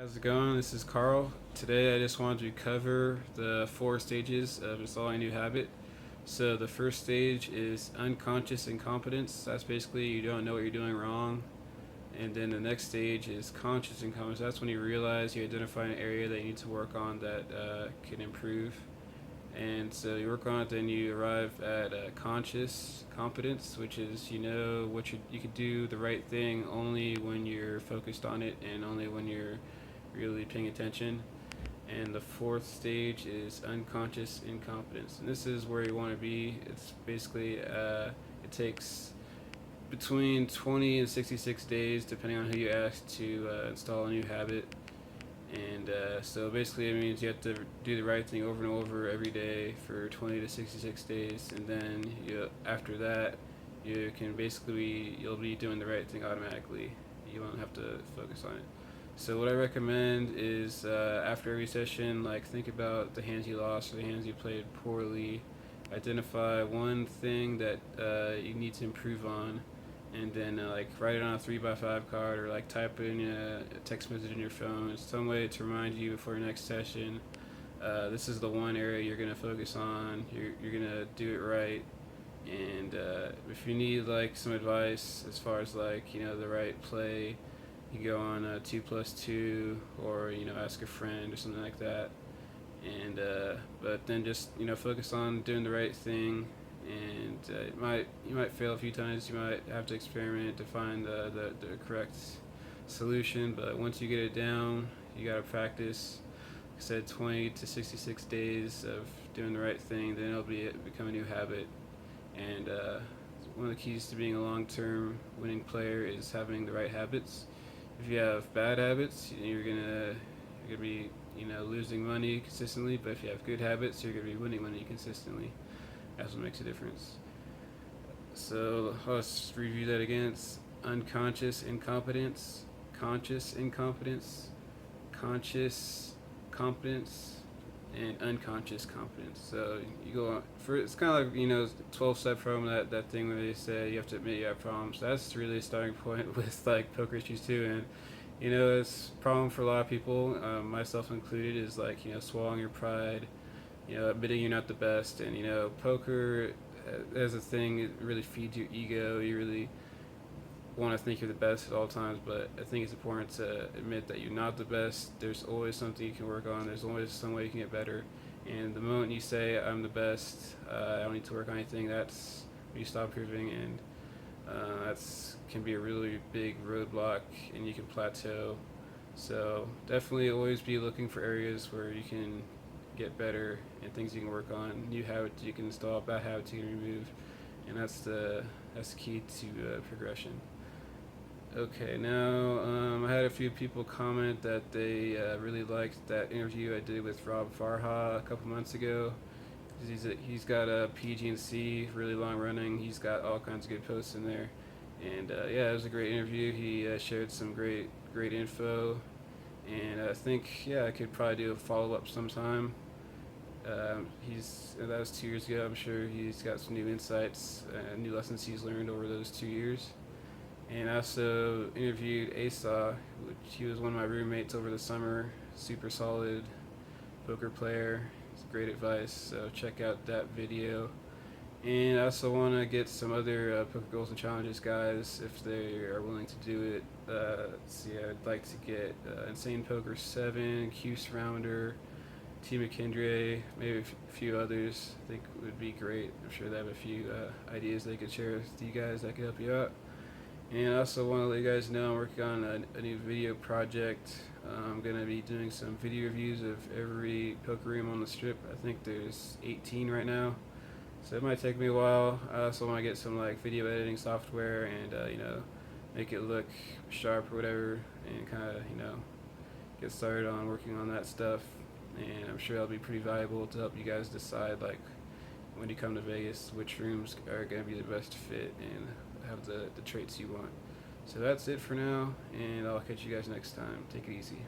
How's it going? This is Carl. Today I just wanted to cover the 4 stages of installing a new habit. So the first stage is unconscious incompetence. That's basically you don't know what you're doing wrong. And then the next stage is conscious incompetence. That's when you realize you identify an area that you need to work on that can improve. And so you work on it, then you arrive at conscious competence, which is you know what you can do the right thing only when you're focused on it and only when you're really paying attention. And the fourth stage is unconscious incompetence, and this is where you want to be. It's basically it takes between 20 and 66 days, depending on who you ask, to install a new habit. And so basically, it means you have to do the right thing over and over every day for 20 to 66 days, and then after that, you'll be doing the right thing automatically. You won't have to focus on it. So what I recommend is after every session, like think about the hands you lost or the hands you played poorly. Identify one thing that you need to improve on, and then like write it on a 3x5 card or like type it in a text message in your phone. It's some way to remind you before your next session. This is the one area you're gonna focus on. You're gonna do it right. And if you need like some advice as far as like the right play, you go on 2+2, or ask a friend or something like that. And but then just focus on doing the right thing. And you might fail a few times. You might have to experiment to find the correct solution. But once you get it down, you gotta practice. Like I said, 20 to 66 days of doing the right thing, then become a new habit. And one of the keys to being a long-term winning player is having the right habits. If you have bad habits, you're gonna be losing money consistently. But if you have good habits, you're gonna be winning money consistently. That's what makes a difference. So let's review that again. It's unconscious incompetence, conscious incompetence, conscious competence, and unconscious competence. So you go on for it's kind of like 12-step problem, that thing where they say you have to admit you have problems. That's really a starting point with like poker issues too. And it's a problem for a lot of people, myself included, is like swallowing your pride, admitting you're not the best. And poker as a thing, it really feeds your ego. You really want to think you're the best at all times, but I think it's important to admit that you're not the best. There's always something you can work on. There's always some way you can get better. And the moment you say I'm the best, I don't need to work on anything, that's when you stop improving. And that's can be a really big roadblock, and you can plateau. So definitely always be looking for areas where you can get better and things you can work on, new habits you can install, bad habits you can remove, and that's the key to progression. Okay, now I had a few people comment that they really liked that interview I did with Rob Farha a couple months ago. He's got a PG&C, really long running. He's got all kinds of good posts in there, and yeah, it was a great interview. He shared some great info, and I think I could probably do a follow up sometime. That was 2 years ago. I'm sure he's got some new insights, new lessons he's learned over those 2 years. And I also interviewed Asa, which he was one of my roommates over the summer. Super solid poker player. It's great advice. So check out that video. And I also want to get some other poker goals and challenges guys if they are willing to do it. Let's see, I'd like to get Insane Poker 7, Q Surrounder, T. McKendry, maybe a few others. I think would be great. I'm sure they have a few ideas they could share with you guys that could help you out. And I also want to let you guys know I'm working on a new video project. I'm going to be doing some video reviews of every poker room on the strip. I think there's 18 right now, so it might take me a while. I also want to get some like video editing software and make it look sharp or whatever, and kind of get started on working on that stuff. And I'm sure that'll be pretty valuable to help you guys decide like when you come to Vegas which rooms are going to be the best fit and have the traits you want. So that's it for now, and I'll catch you guys next time. Take it easy.